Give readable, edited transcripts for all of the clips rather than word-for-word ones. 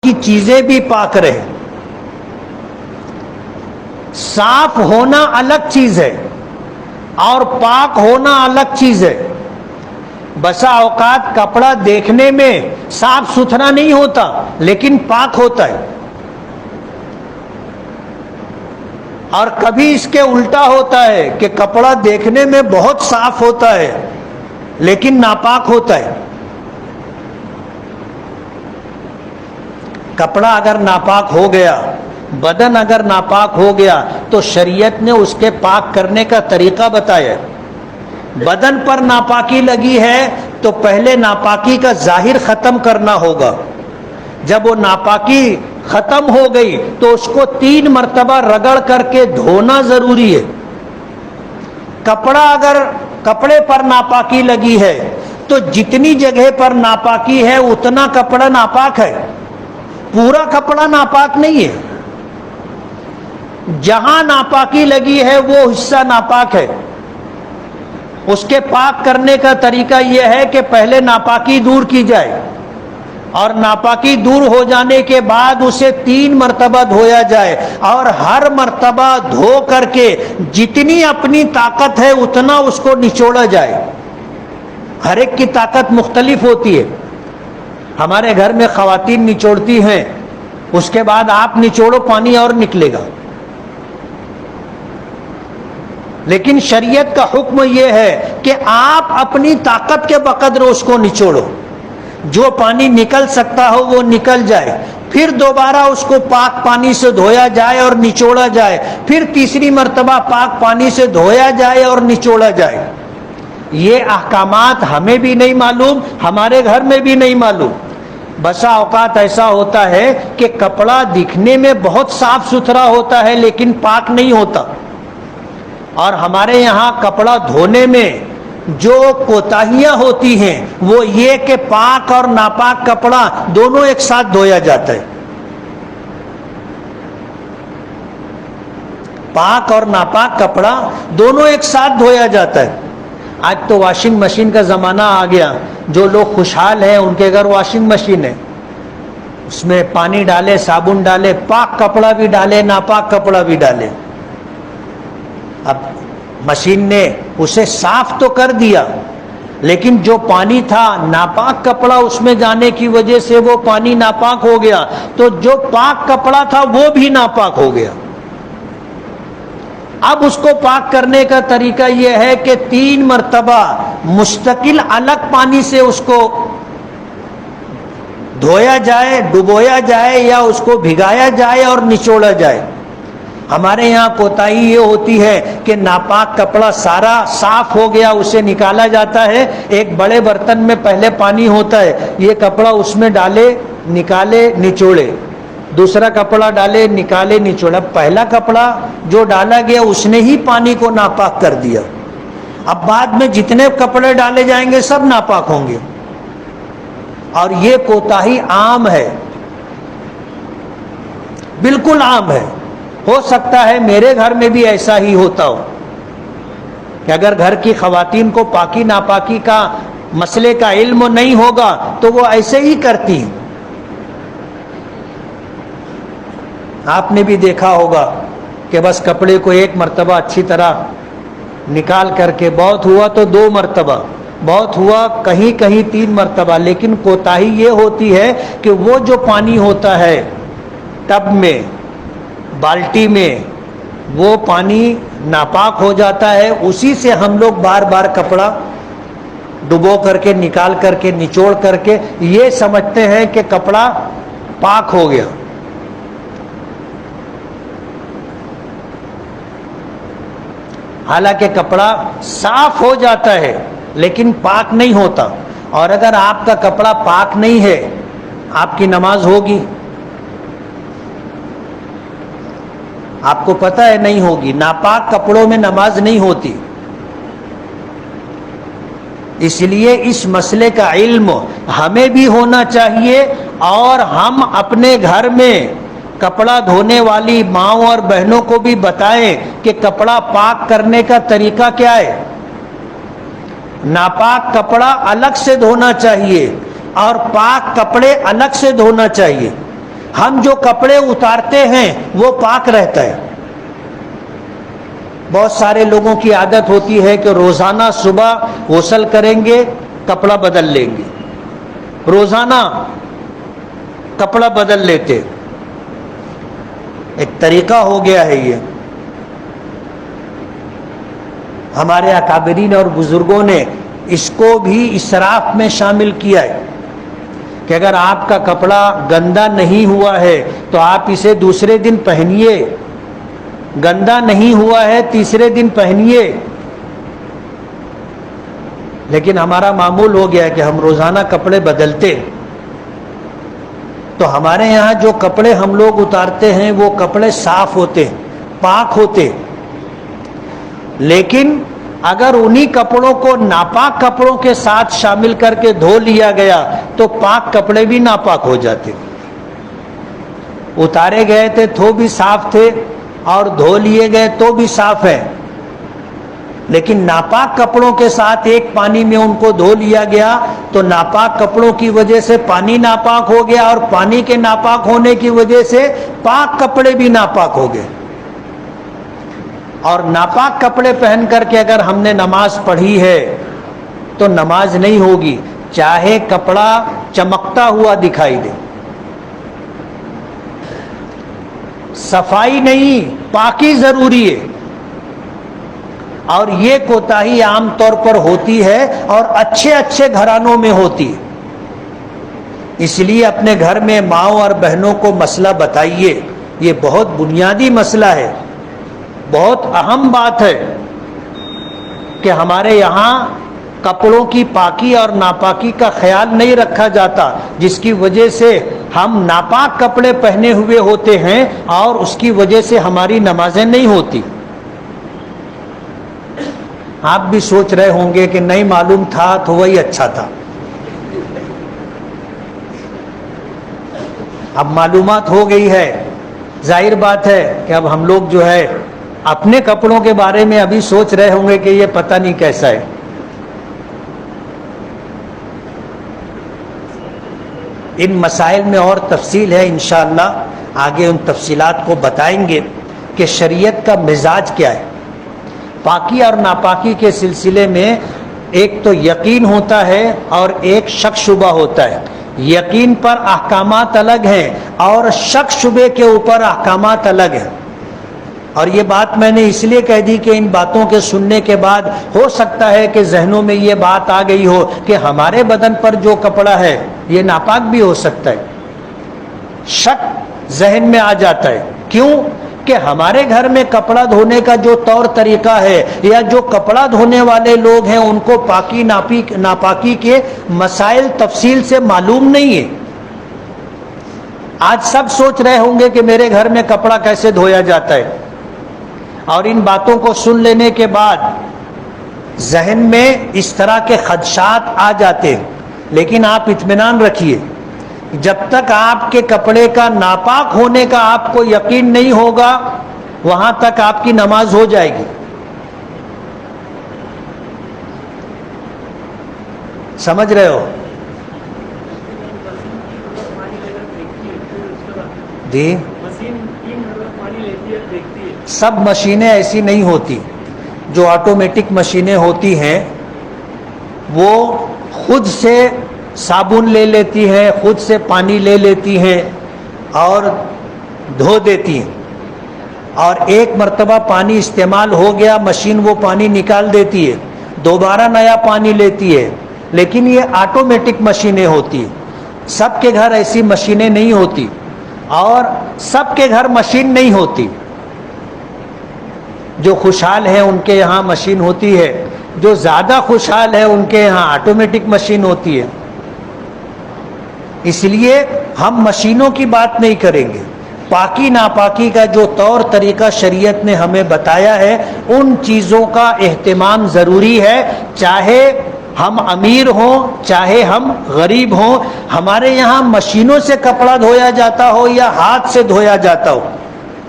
کی چیزیں بھی پاک رہے. صاف ہونا الگ چیز ہے اور پاک ہونا الگ چیز ہے. بسا اوقات کپڑا دیکھنے میں صاف ستھرا نہیں ہوتا لیکن پاک ہوتا ہے، اور کبھی اس کے الٹا ہوتا ہے کہ کپڑا دیکھنے میں بہت صاف ہوتا ہے لیکن ناپاک ہوتا ہے. کپڑا اگر ناپاک ہو گیا، بدن اگر ناپاک ہو گیا تو شریعت نے اس کے پاک کرنے کا طریقہ بتایا. بدن پر ناپاکی لگی ہے تو پہلے ناپاکی کا ظاہر ختم کرنا ہوگا. جب وہ ناپاکی ختم ہو گئی تو اس کو 3 مرتبہ رگڑ کر کے دھونا ضروری ہے. اگر کپڑے پر ناپاکی لگی ہے تو جتنی جگہ پر ناپاکی ہے اتنا کپڑا ناپاک ہے، پورا کپڑا ناپاک نہیں ہے. جہاں ناپاکی لگی ہے وہ حصہ ناپاک ہے. اس کے پاک کرنے کا طریقہ یہ ہے کہ پہلے ناپاکی دور کی جائے اور ناپاکی دور ہو جانے کے بعد اسے 3 مرتبہ دھویا جائے، اور ہر مرتبہ دھو کر کے جتنی اپنی طاقت ہے اتنا اس کو نچوڑا جائے. ہر ایک کی طاقت مختلف ہوتی ہے. ہمارے گھر میں خواتین نچوڑتی ہیں، اس کے بعد آپ نچوڑو پانی اور نکلے گا. لیکن شریعت کا حکم یہ ہے کہ آپ اپنی طاقت کے بقدر اس کو نچوڑو، جو پانی نکل سکتا ہو وہ نکل جائے، پھر دوبارہ اس کو پاک پانی سے دھویا جائے اور نچوڑا جائے، پھر تیسری مرتبہ پاک پانی سے دھویا جائے اور نچوڑا جائے. یہ احکامات ہمیں بھی نہیں معلوم، ہمارے گھر میں بھی نہیں معلوم. بسا اوقات ایسا ہوتا ہے کہ کپڑا دکھنے میں بہت صاف ستھرا ہوتا ہے لیکن پاک نہیں ہوتا. اور ہمارے یہاں کپڑا دھونے میں جو کوتاہیاں ہوتی ہیں وہ یہ کہ پاک اور ناپاک کپڑا دونوں ایک ساتھ دھویا جاتا ہے. پاک اور ناپاک کپڑا دونوں ایک ساتھ دھویا جاتا ہے. آج تو واشنگ مشین کا زمانہ آ گیا. جو لوگ خوشحال ہیں ان کے گھر واشنگ مشین ہے، اس میں پانی ڈالے، صابن ڈالے، پاک کپڑا بھی ڈالے، ناپاک کپڑا بھی ڈالے. اب مشین نے اسے صاف تو کر دیا لیکن جو پانی تھا ناپاک کپڑا اس میں جانے کی وجہ سے وہ پانی ناپاک ہو گیا، تو جو پاک کپڑا تھا وہ بھی ناپاک ہو گیا. اب اس کو پاک کرنے کا طریقہ یہ ہے کہ 3 مرتبہ مستقل الگ پانی سے اس کو دھویا جائے، ڈبویا جائے یا اس کو بھگایا جائے اور نچوڑا جائے. ہمارے یہاں کوتاہی یہ ہوتی ہے کہ ناپاک کپڑا سارا صاف ہو گیا اسے نکالا جاتا ہے، ایک بڑے برتن میں پہلے پانی ہوتا ہے، یہ کپڑا اس میں ڈالے، نکالے، نچوڑے، دوسرا کپڑا ڈالے، نکالے، نچوڑا. پہلا کپڑا جو ڈالا گیا اس نے ہی پانی کو ناپاک کر دیا. اب بعد میں جتنے کپڑے ڈالے جائیں گے سب ناپاک ہوں گے. اور یہ کوتاہی عام ہے، بالکل عام ہے. ہو سکتا ہے میرے گھر میں بھی ایسا ہی ہوتا ہو کہ اگر گھر کی خواتین کو پاکی ناپاکی کا مسئلے کا علم نہیں ہوگا تو وہ ایسے ہی کرتی ہیں. آپ نے بھی دیکھا ہوگا کہ بس کپڑے کو 1 مرتبہ اچھی طرح نکال کر کے، بہت ہوا تو 2 مرتبہ، بہت ہوا کہیں کہیں 3 مرتبہ. لیکن کوتاہی یہ ہوتی ہے کہ وہ جو پانی ہوتا ہے ٹب میں، بالٹی میں، وہ پانی ناپاک ہو جاتا ہے. اسی سے ہم لوگ بار بار کپڑا ڈبو کر کے، نکال کر کے، نچوڑ کر کے یہ سمجھتے ہیں کہ کپڑا پاک ہو گیا. حالانکہ کپڑا صاف ہو جاتا ہے لیکن پاک نہیں ہوتا. اور اگر آپ کا کپڑا پاک نہیں ہے آپ کی نماز ہوگی؟ آپ کو پتہ ہے نہیں ہوگی. ناپاک کپڑوں میں نماز نہیں ہوتی. اس لیے اس مسئلے کا علم ہمیں بھی ہونا چاہیے، اور ہم اپنے گھر میں کپڑا دھونے والی ماؤں اور بہنوں کو بھی بتائیں کہ کپڑا پاک کرنے کا طریقہ کیا ہے. ناپاک کپڑا الگ سے دھونا چاہیے اور پاک کپڑے الگ سے دھونا چاہیے. ہم جو کپڑے اتارتے ہیں وہ پاک رہتا ہے. بہت سارے لوگوں کی عادت ہوتی ہے کہ روزانہ صبح غسل کریں گے, کپڑا بدل لیں گے, روزانہ کپڑا بدل لیتے. ایک طریقہ ہو گیا ہے یہ. ہمارے اکابرین اور بزرگوں نے اس کو بھی اسراف میں شامل کیا ہے کہ اگر آپ کا کپڑا گندا نہیں ہوا ہے تو آپ اسے دوسرے دن پہنیے, گندا نہیں ہوا ہے تیسرے دن پہنیے. لیکن ہمارا معمول ہو گیا ہے کہ ہم روزانہ کپڑے بدلتے. تو ہمارے یہاں جو کپڑے ہم لوگ اتارتے ہیں وہ کپڑے صاف ہوتے, پاک ہوتے. لیکن اگر انہی کپڑوں کو ناپاک کپڑوں کے ساتھ شامل کر کے دھو لیا گیا تو پاک کپڑے بھی ناپاک ہو جاتے. اتارے گئے تھے تو بھی صاف تھے اور دھو لیے گئے تو بھی صاف ہے. لیکن ناپاک کپڑوں کے ساتھ ایک پانی میں ان کو دھو لیا گیا تو ناپاک کپڑوں کی وجہ سے پانی ناپاک ہو گیا, اور پانی کے ناپاک ہونے کی وجہ سے پاک کپڑے بھی ناپاک ہو گئے. اور ناپاک کپڑے پہن کر کے اگر ہم نے نماز پڑھی ہے تو نماز نہیں ہوگی, چاہے کپڑا چمکتا ہوا دکھائی دے. صفائی نہیں, پاکی ضروری ہے. اور یہ کوتاہی عام طور پر ہوتی ہے اور اچھے اچھے گھرانوں میں ہوتی ہے. اس لیے اپنے گھر میں ماؤں اور بہنوں کو مسئلہ بتائیے. یہ بہت بنیادی مسئلہ ہے, بہت اہم بات ہے کہ ہمارے یہاں کپڑوں کی پاکی اور ناپاکی کا خیال نہیں رکھا جاتا, جس کی وجہ سے ہم ناپاک کپڑے پہنے ہوئے ہوتے ہیں اور اس کی وجہ سے ہماری نمازیں نہیں ہوتی. آپ بھی سوچ رہے ہوں گے کہ نہیں معلوم تھا تو وہی اچھا تھا. اب معلومات ہو گئی ہے, ظاہر بات ہے کہ اب ہم لوگ جو ہے اپنے کپڑوں کے بارے میں ابھی سوچ رہے ہوں گے کہ یہ پتہ نہیں کیسا ہے. ان مسائل میں اور تفصیل ہے, انشاءاللہ آگے ان تفصیلات کو بتائیں گے کہ شریعت کا مزاج کیا ہے. پاکی اور ناپاکی کے سلسلے میں ایک تو یقین ہوتا ہے اور ایک شک شبہ ہوتا ہے. یقین پر احکامات الگ ہیں اور شک شبے کے اوپر احکامات الگ ہیں. اور یہ بات میں نے اس لیے کہہ دی کہ ان باتوں کے سننے کے بعد ہو سکتا ہے کہ ذہنوں میں یہ بات آ گئی ہو کہ ہمارے بدن پر جو کپڑا ہے یہ ناپاک بھی ہو سکتا ہے. شک ذہن میں آ جاتا ہے. کیوں کہ ہمارے گھر میں کپڑا دھونے کا جو طور طریقہ ہے یا جو کپڑا دھونے والے لوگ ہیں ان کو پاکی ناپاکی کے مسائل تفصیل سے معلوم نہیں ہے. آج سب سوچ رہے ہوں گے کہ میرے گھر میں کپڑا کیسے دھویا جاتا ہے, اور ان باتوں کو سن لینے کے بعد ذہن میں اس طرح کے خدشات آ جاتے ہیں. لیکن آپ اطمینان رکھیے, جب تک آپ کے کپڑے کا ناپاک ہونے کا آپ کو یقین نہیں ہوگا وہاں تک آپ کی نماز ہو جائے گی. سمجھ رہے ہو جی؟ سب مشینیں ایسی نہیں ہوتی. جو آٹومیٹک مشینیں ہوتی ہیں وہ خود سے صابن لے لیتی ہیں, خود سے پانی لے لیتی ہیں اور دھو دیتی ہیں, اور ایک مرتبہ پانی استعمال ہو گیا مشین وہ پانی نکال دیتی ہے, دوبارہ نیا پانی لیتی ہے. لیکن یہ آٹومیٹک مشینیں ہوتی ہیں. سب کے گھر ایسی مشینیں نہیں ہوتی اور سب کے گھر مشین نہیں ہوتی. جو خوشحال ہیں ان کے یہاں مشین ہوتی ہے, جو زیادہ خوشحال ہے ان کے یہاں آٹومیٹک مشین ہوتی ہے. اس لیے ہم مشینوں کی بات نہیں کریں گے. پاکی ناپاکی کا جو طور طریقہ شریعت نے ہمیں بتایا ہے ان چیزوں کا اہتمام ضروری ہے, چاہے ہم امیر ہوں چاہے ہم غریب ہوں. ہمارے یہاں مشینوں سے کپڑا دھویا جاتا ہو یا ہاتھ سے دھویا جاتا ہو,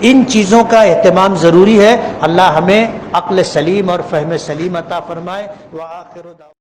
ان چیزوں کا اہتمام ضروری ہے. اللہ ہمیں عقل سلیم اور فہم سلیم عطا فرمائے. وآخر دعوانا